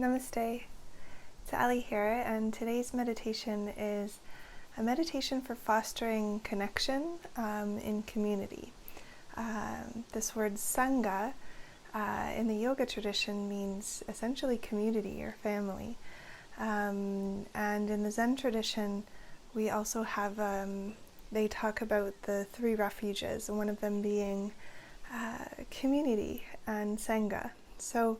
Namaste, it's Ali here, and today's meditation is a meditation for fostering connection in community. This word Sangha in the yoga tradition means essentially community or family. And in the Zen tradition, we also have, they talk about the three refuges, and one of them being community and Sangha. So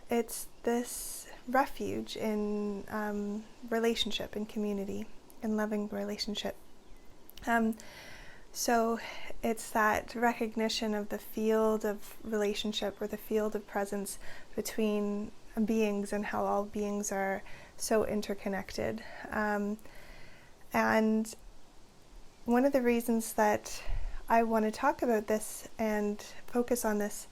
it's this refuge in relationship, in community, in loving relationship. So it's that recognition of the field of relationship or the field of presence between beings and how all beings are so interconnected. And one of the reasons that I want to talk about this and focus on this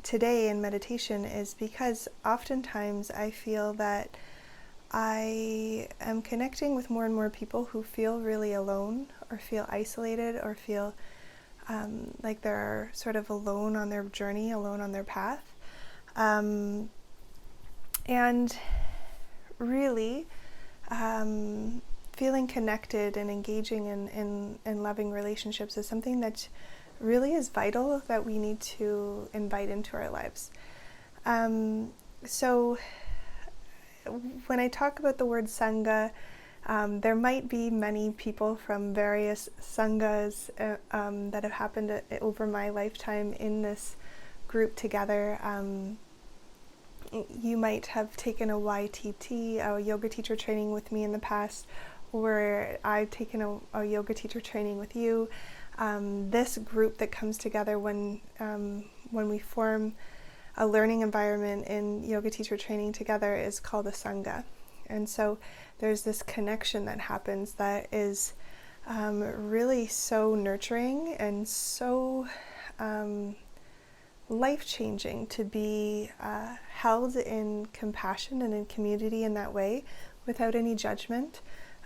today in meditation is because oftentimes I feel that I am connecting with more and more people who feel really alone or feel isolated or feel like they're sort of alone on their journey, alone on their path. And really feeling connected and engaging in loving relationships is something that really is vital that we need to invite into our lives. So when I talk about the word Sangha, there might be many people from various Sanghas that have happened over my lifetime in this group together. You might have taken a YTT, a yoga teacher training with me in the past, or I've taken a yoga teacher training with you. This group that comes together when we form a learning environment in yoga teacher training together is called a Sangha. And so there's this connection that happens that is really so nurturing and so life-changing to be held in compassion and in community in that way without any judgment,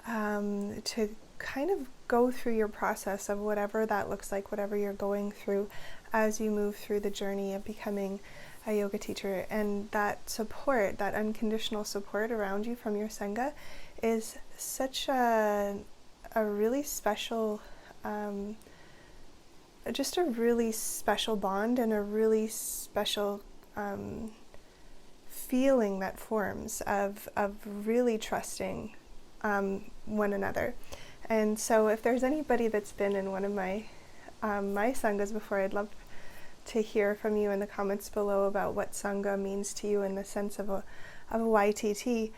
to kind of go through your process of whatever that looks like, whatever you're going through as you move through the journey of becoming a yoga teacher. And that support, that unconditional support around you from your Sangha is such a really special, just a really special bond and a really special feeling that forms of really trusting one another. And so if there's anybody that's been in one of my Sanghas before, I'd love to hear from you in the comments below about what Sangha means to you in the sense of a YTT.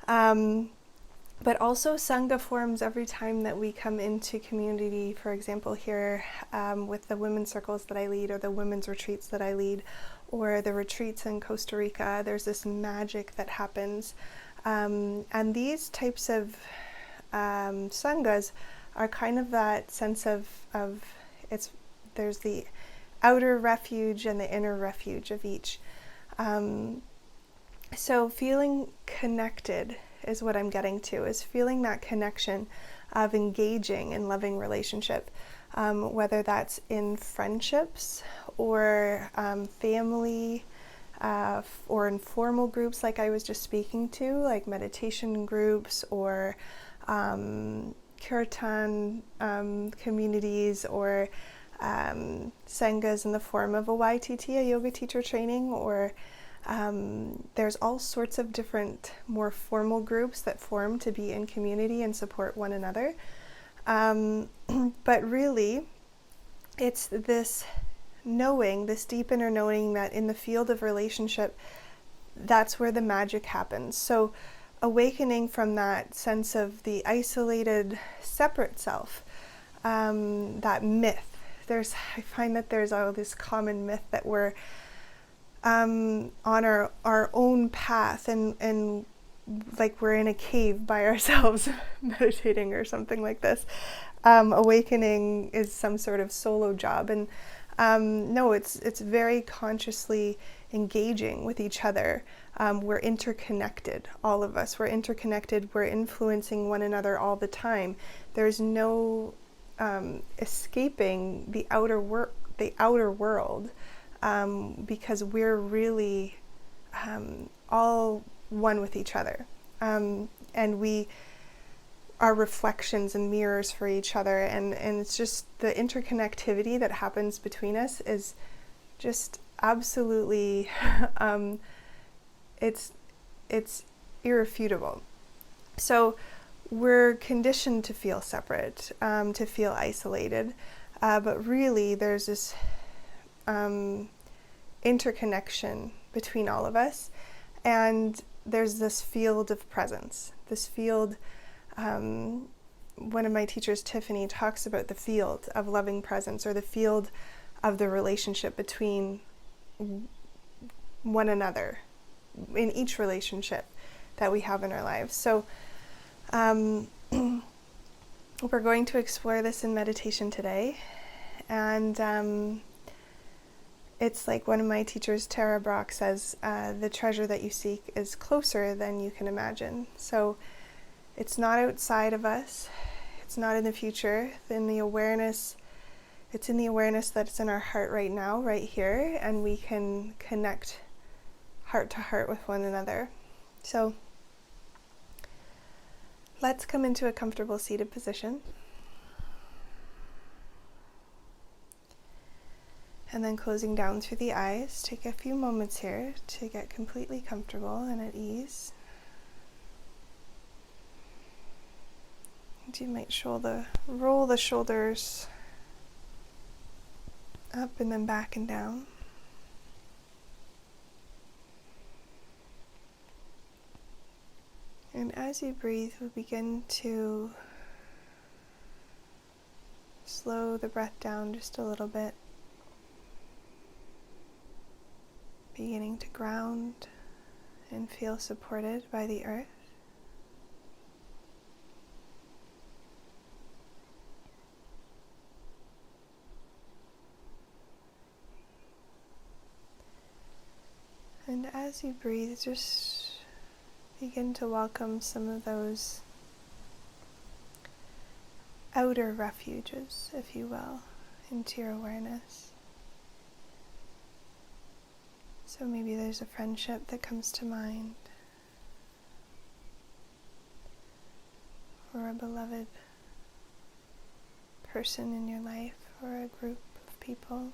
But also Sangha forms every time that we come into community, for example here with the women's circles that I lead, or the women's retreats that I lead, or the retreats in Costa Rica. There's this magic that happens. And these types of Sanghas are kind of that sense of there's the outer refuge and the inner refuge of each. So feeling connected is what I'm getting to, is feeling that connection of engaging in loving relationship, whether that's in friendships or family, or informal groups like I was just speaking to, like meditation groups or kirtan communities, or Sanghas in the form of a YTT, a yoga teacher training, or there's all sorts of different more formal groups that form to be in community and support one another. But really, it's this knowing, this deep inner knowing that in the field of relationship, that's where the magic happens. So awakening from that sense of the isolated, separate self, that myth. I find that there's all this common myth that we're on our own path and like we're in a cave by ourselves meditating or something like this. Awakening is some sort of solo job, and no, it's very consciously engaging with each other. We're interconnected, all of us. We're interconnected. We're influencing one another all the time. There's no escaping the outer world, because we're really all one with each other. And we are reflections and mirrors for each other. And it's just the interconnectivity that happens between us is just absolutely, it's irrefutable. So we're conditioned to feel separate, to feel isolated, but really there's this interconnection between all of us, and there's this field of presence, this field. One of my teachers, Tiffany, talks about the field of loving presence, or the field of the relationship between one another in each relationship that we have in our lives. So we're going to explore this in meditation today, and it's like one of my teachers, Tara Brock, says, the treasure that you seek is closer than you can imagine. So it's not outside of us, it's not in the future, it's in the awareness that it's in our heart right now, right here, and we can connect heart to heart with one another. So let's come into a comfortable seated position. And then closing down through the eyes, take a few moments here to get completely comfortable and at ease. And you might roll the shoulders up and then back and down. And as you breathe, we'll begin to slow the breath down just a little bit, beginning to ground and feel supported by the earth. And as you breathe, just begin to welcome some of those outer refuges, if you will, into your awareness. So maybe there's a friendship that comes to mind, or a beloved person in your life, or a group of people.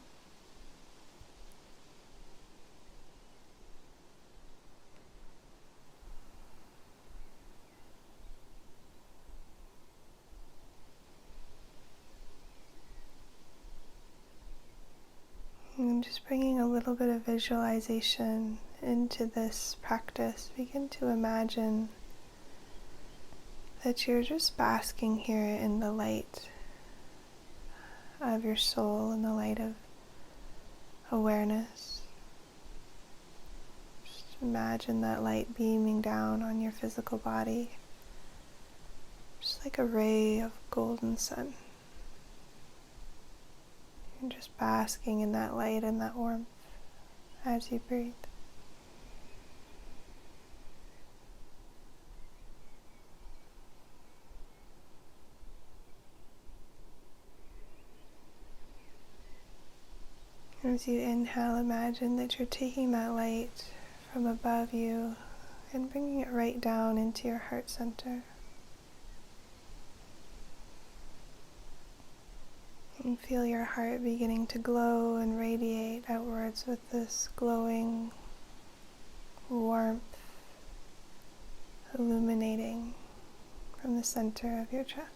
And just bringing a little bit of visualization into this practice, begin to imagine that you're just basking here in the light of your soul, in the light of awareness. Just imagine that light beaming down on your physical body, just like a ray of golden sun. And just basking in that light and that warmth as you breathe. As you inhale, imagine that you're taking that light from above you and bringing it right down into your heart center. And feel your heart beginning to glow and radiate outwards with this glowing warmth, illuminating from the center of your chest.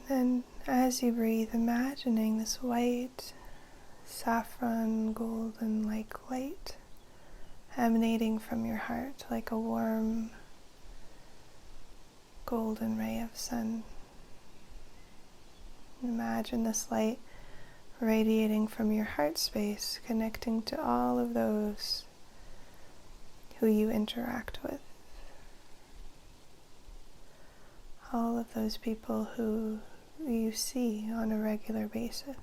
And as you breathe, imagining this white, saffron, golden-like light emanating from your heart like a warm, golden ray of sun. Imagine this light radiating from your heart space, connecting to all of those who you interact with. All of those people who you see on a regular basis.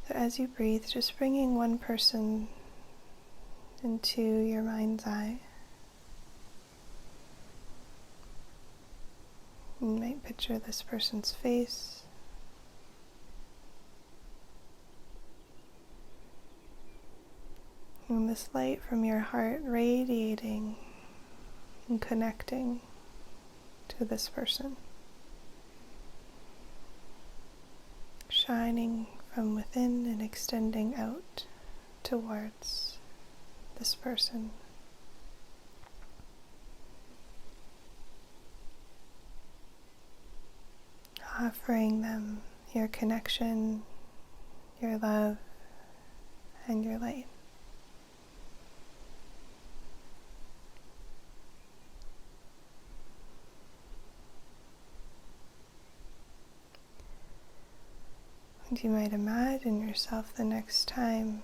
So as you breathe, just bringing one person into your mind's eye. You might picture this person's face. And this light from your heart radiating and connecting to this person. Shining from within and extending out towards this person. Offering them your connection, your love, and your light. And you might imagine yourself the next time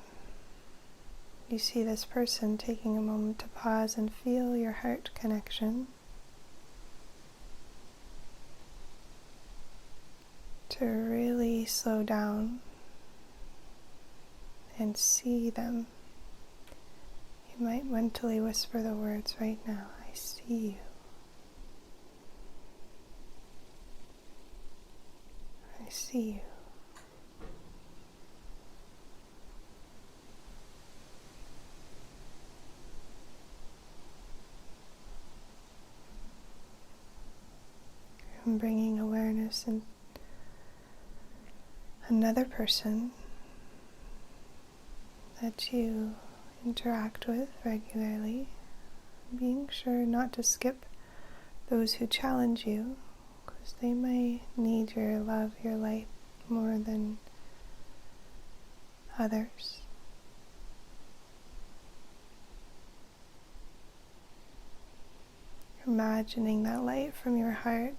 you see this person taking a moment to pause and feel your heart connection, to really slow down and see them. You might mentally whisper the words right now, I see you. I see you. And bringing awareness in another person that you interact with regularly, being sure not to skip those who challenge you, because they may need your love, your light more than others. Imagining that light from your heart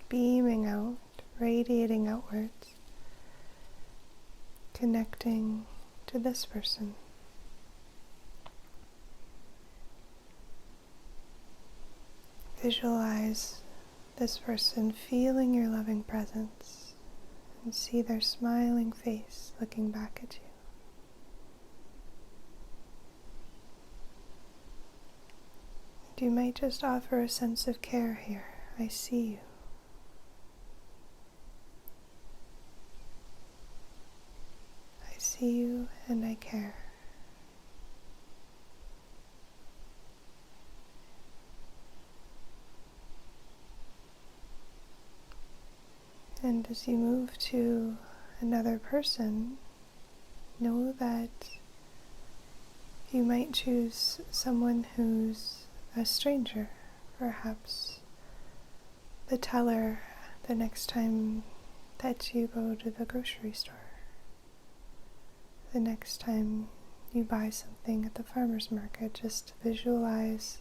beaming out, radiating outwards, connecting to this person. Visualize this person feeling your loving presence and see their smiling face looking back at you. And you might just offer a sense of care here. I see you. I see you and I care. And as you move to another person, know that you might choose someone who's a stranger, perhaps the teller the next time that you go to the grocery store, the next time you buy something at the farmer's market. Just visualize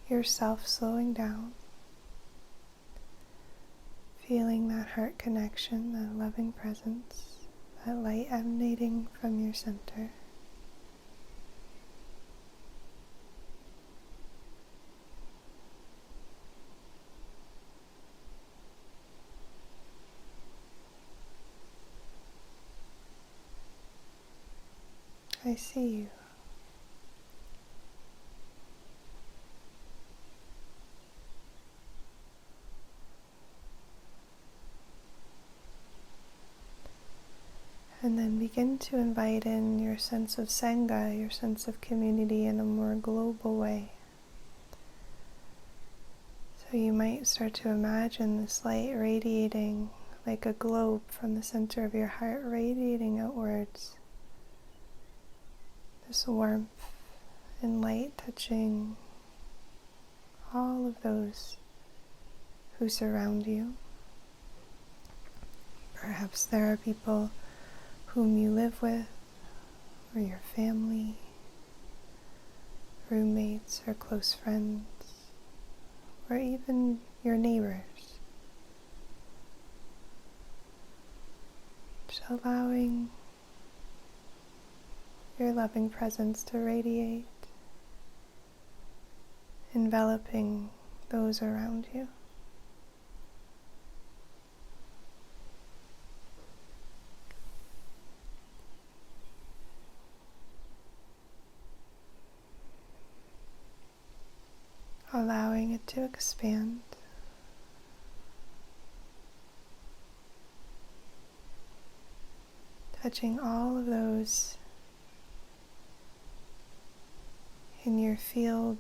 yourself slowing down, feeling that heart connection, that loving presence, that light emanating from your center. I see you. And then begin to invite in your sense of Sangha, your sense of community in a more global way. So you might start to imagine this light radiating like a globe from the center of your heart, radiating outwards. This warmth and light touching all of those who surround you. Perhaps there are people whom you live with, or your family, roommates or close friends, or even your neighbors. Just allowing your loving presence to radiate, enveloping those around you. to expand. Touching all of those in your field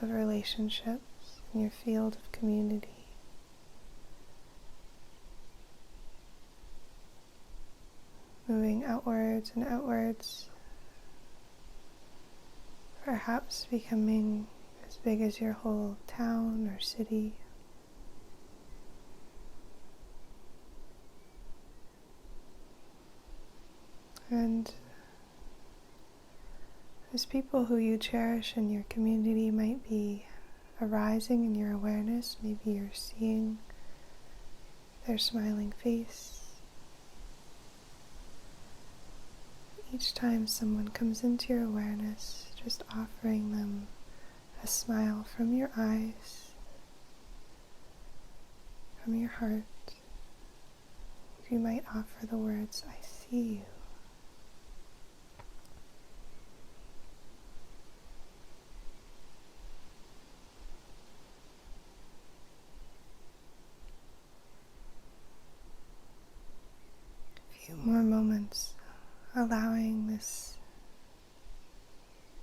of relationships, in your field of community. Moving outwards and outwards, perhaps becoming as big as your whole town or city. And those people who you cherish in your community might be arising in your awareness. Maybe you're seeing their smiling face. Each time someone comes into your awareness, just offering them a smile from your eyes, from your heart. You might offer the words, "I see you." A few more moments, allowing this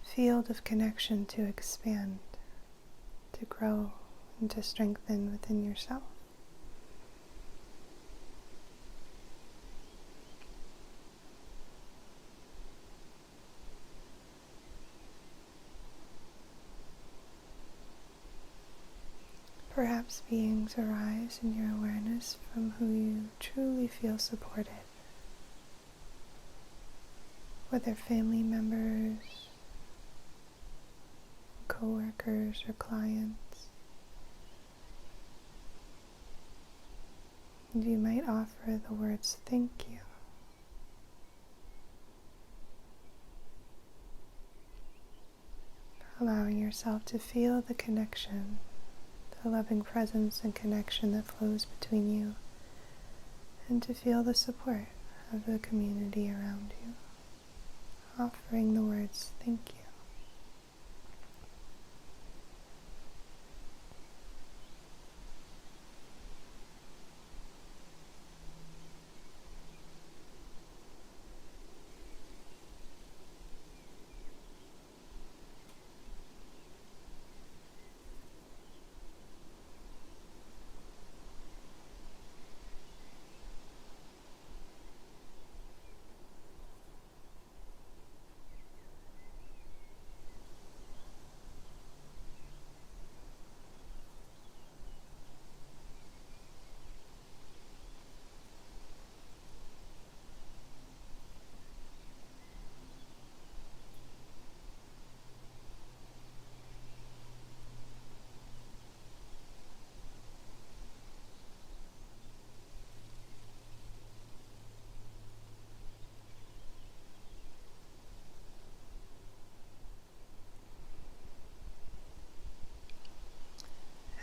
field of connection to expand, to grow, and to strengthen within yourself. Perhaps beings arise in your awareness from who you truly feel supported, whether family members, co-workers, or clients. And you might offer the words, "Thank you." Allowing yourself to feel the connection, the loving presence and connection that flows between you, and to feel the support of the community around you. Offering the words, "Thank you."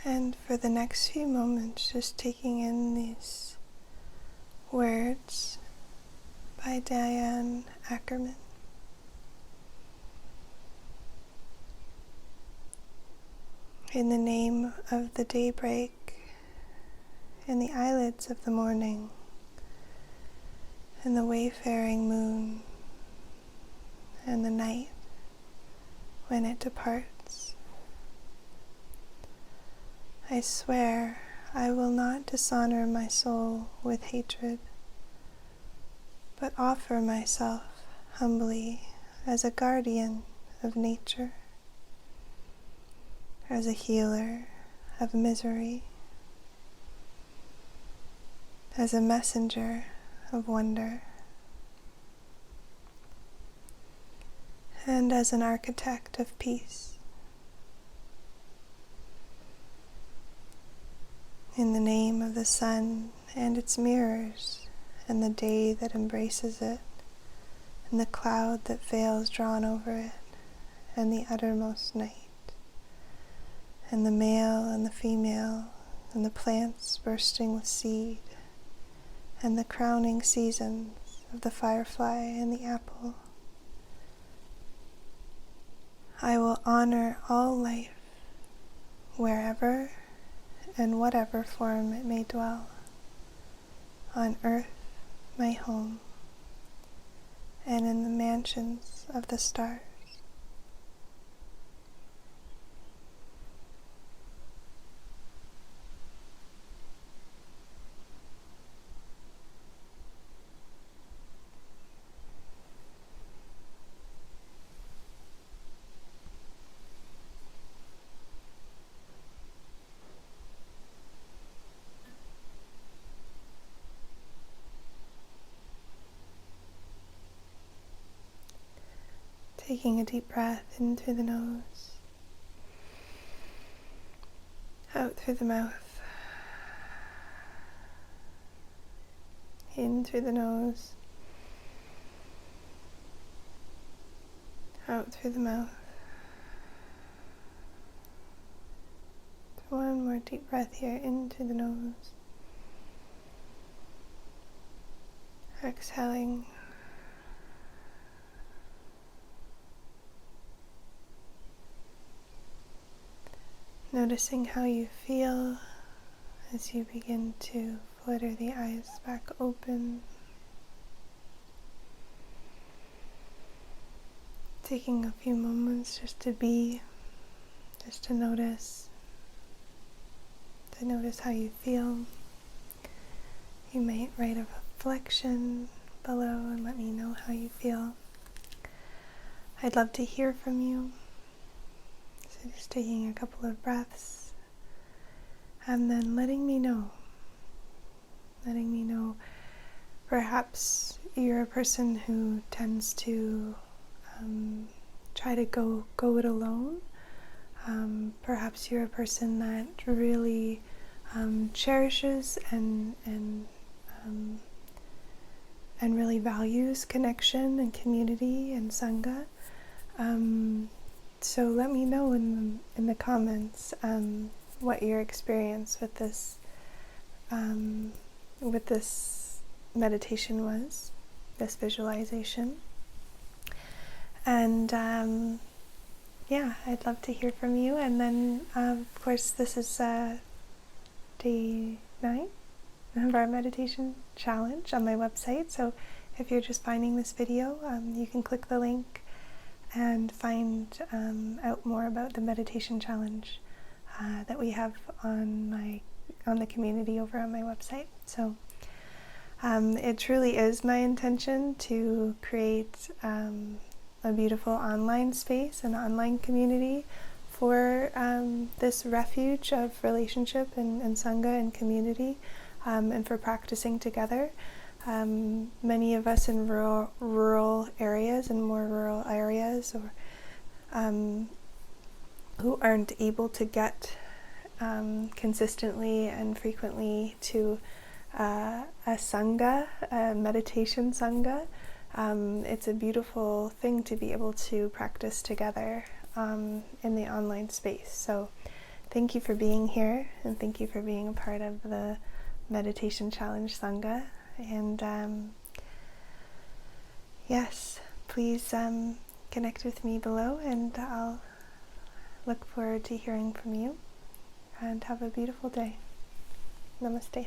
And for the next few moments, just taking in these words by Diane Ackerman. In the name of the daybreak, and the eyelids of the morning, and the wayfaring moon, and the night when it departs, I swear I will not dishonor my soul with hatred, but offer myself humbly as a guardian of nature, as a healer of misery, as a messenger of wonder, and as an architect of peace. In the name of the sun and its mirrors, and the day that embraces it, and the cloud that veils drawn over it, and the uttermost night, and the male and the female, and the plants bursting with seed, and the crowning seasons of the firefly and the apple. I will honor all life wherever and whatever form it may dwell, on earth, my home, and in the mansions of the stars. Taking a deep breath in through the nose, out through the mouth, in through the nose, out through the mouth. One more deep breath here, in through the nose, exhaling. Noticing how you feel as you begin to flutter the eyes back open. Taking a few moments just to be, just to notice how you feel. You might write a reflection below and let me know how you feel. I'd love to hear from you. So just taking a couple of breaths and then letting me know. Perhaps you're a person who tends to try to go it alone. Perhaps you're a person that really cherishes and really values connection and community and Sangha. So let me know in the comments what your experience with this meditation was, this visualization. And I'd love to hear from you. And then of course this is day 9 of our meditation challenge on my website. So if you're just finding this video, you can click the link and find out more about the meditation challenge that we have on the community over on my website. So it truly is my intention to create a beautiful online space, an online community for this refuge of relationship and Sangha and community, and for practicing together. Many of us in rural areas and more rural areas, or who aren't able to get consistently and frequently to a Sangha, a meditation Sangha. It's a beautiful thing to be able to practice together in the online space. So thank you for being here, and thank you for being a part of the Meditation Challenge Sangha. And yes, please connect with me below, and I'll look forward to hearing from you. And have a beautiful day. Namaste.